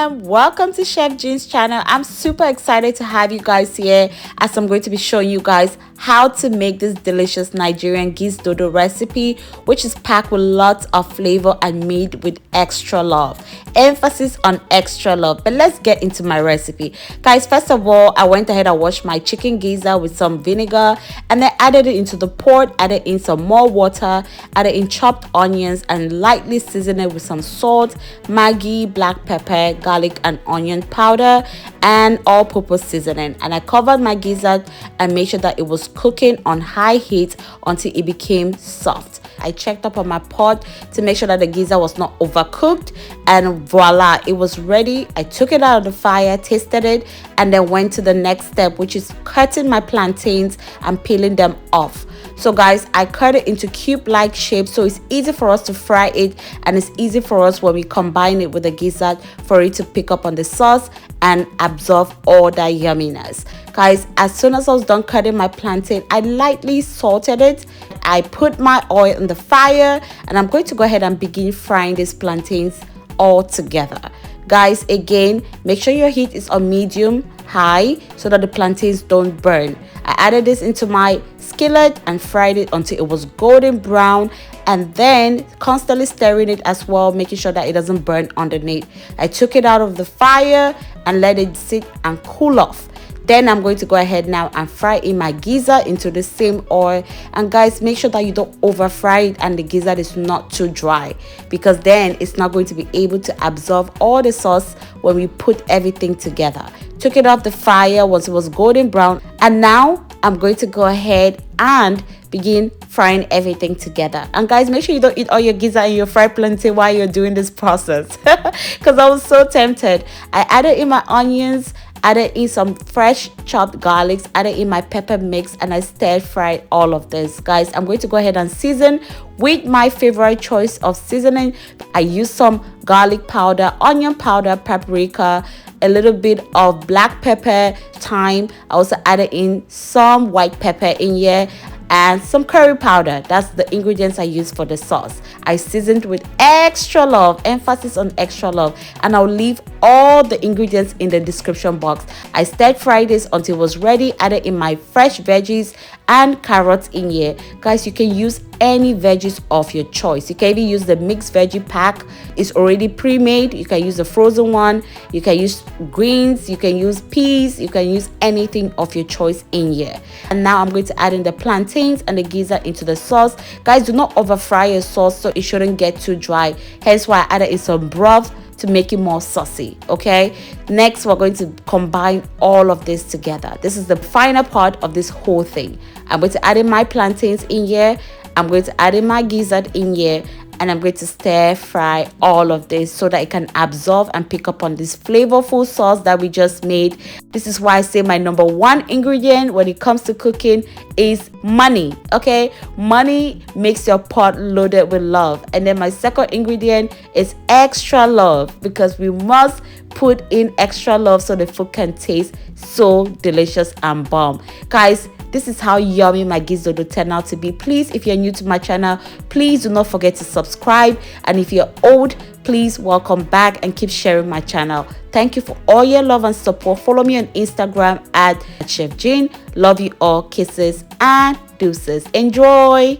everyone, welcome to Chef Jean's channel. I'm super excited to have you guys here as I'm going to be showing you guys how to make this delicious Nigerian Gizdodo recipe, which is packed with lots of flavor and made with extra love. Emphasis on extra love. But let's get into my recipe, guys. First of all, I went ahead and washed my chicken gizzard with some vinegar and then added it into the pot, added in some more water, added in chopped onions and lightly seasoned it with some salt, Maggi, black pepper, garlic and onion powder and all-purpose seasoning. And I covered my gizzard and made sure that it was cooking on high heat until it became soft. I checked up on my pot to make sure that the gizzard was not overcooked, and voila, it was ready. I took it out of the fire, tasted it, and then went to the next step, which is cutting my plantains and peeling them off. So guys, I cut it into cube-like shapes so it's easy for us to fry it, and it's easy for us when we combine it with the gizzard for it to pick up on the sauce and absorb all that yumminess. Guys, as soon as I was done cutting my plantain, I lightly salted it. I put my oil in the fire and I'm going to go ahead and begin frying these plantains all together. Guys, again, make sure your heat is on medium high so that the plantains don't burn. I added this into my skillet and fried it until it was golden brown, and then constantly stirring it as well, making sure that it doesn't burn underneath. I took it out of the fire and let it sit and cool off. Then I'm going to go ahead now and fry in my gizzard into the same oil. And guys, make sure that you don't over fry it and the gizzard is not too dry, because then it's not going to be able to absorb all the sauce when we put everything together. Took it off the fire once it was golden brown, and now I'm going to go ahead and begin frying everything together. And guys, make sure you don't eat all your gizzard and your fried plantain while you're doing this process, because I was so tempted. I added in my onions, added in some fresh chopped garlics, added in my pepper mix, and I stir fried all of this. Guys, I'm going to go ahead and season with my favorite choice of seasoning. I use some garlic powder, onion powder, paprika, a little bit of black pepper, thyme. I also added in some white pepper in here and some curry powder. That's the ingredients I use for the sauce. I seasoned with extra love, emphasis on extra love, and I'll leave all the ingredients in the description box. I stir fried this until it was ready, added in my fresh veggies and carrots in here. Guys, you can use any veggies of your choice. You can even use the mixed veggie pack. It's already pre-made. You can use the frozen one, you can use greens, you can use peas, you can use anything of your choice in here. And now I'm going to add in the plantains and the gizzard into the sauce. Guys, do not over fry your sauce so it shouldn't get too dry, hence why I added in some broth to make it more saucy. Okay, next we're going to combine all of this together. This is the final part of this whole thing. I'm going to add in my plantains in here, I'm going to add in my gizzard in here, and I'm going to stir fry all of this so that it can absorb and pick up on this flavorful sauce that we just made. This is why I say my number one ingredient when it comes to cooking is money. Okay, money makes your pot loaded with love. And then my second ingredient is extra love, because we must put in extra love so the food can taste so delicious and bomb. Guys, this is how yummy my Gizdodo turned out to be. Please, if you're new to my channel, please do not forget to subscribe. And if you're old, please welcome back and keep sharing my channel. Thank you for all your love and support. Follow me on Instagram at Chef Jean. Love you all. Kisses and deuces. Enjoy.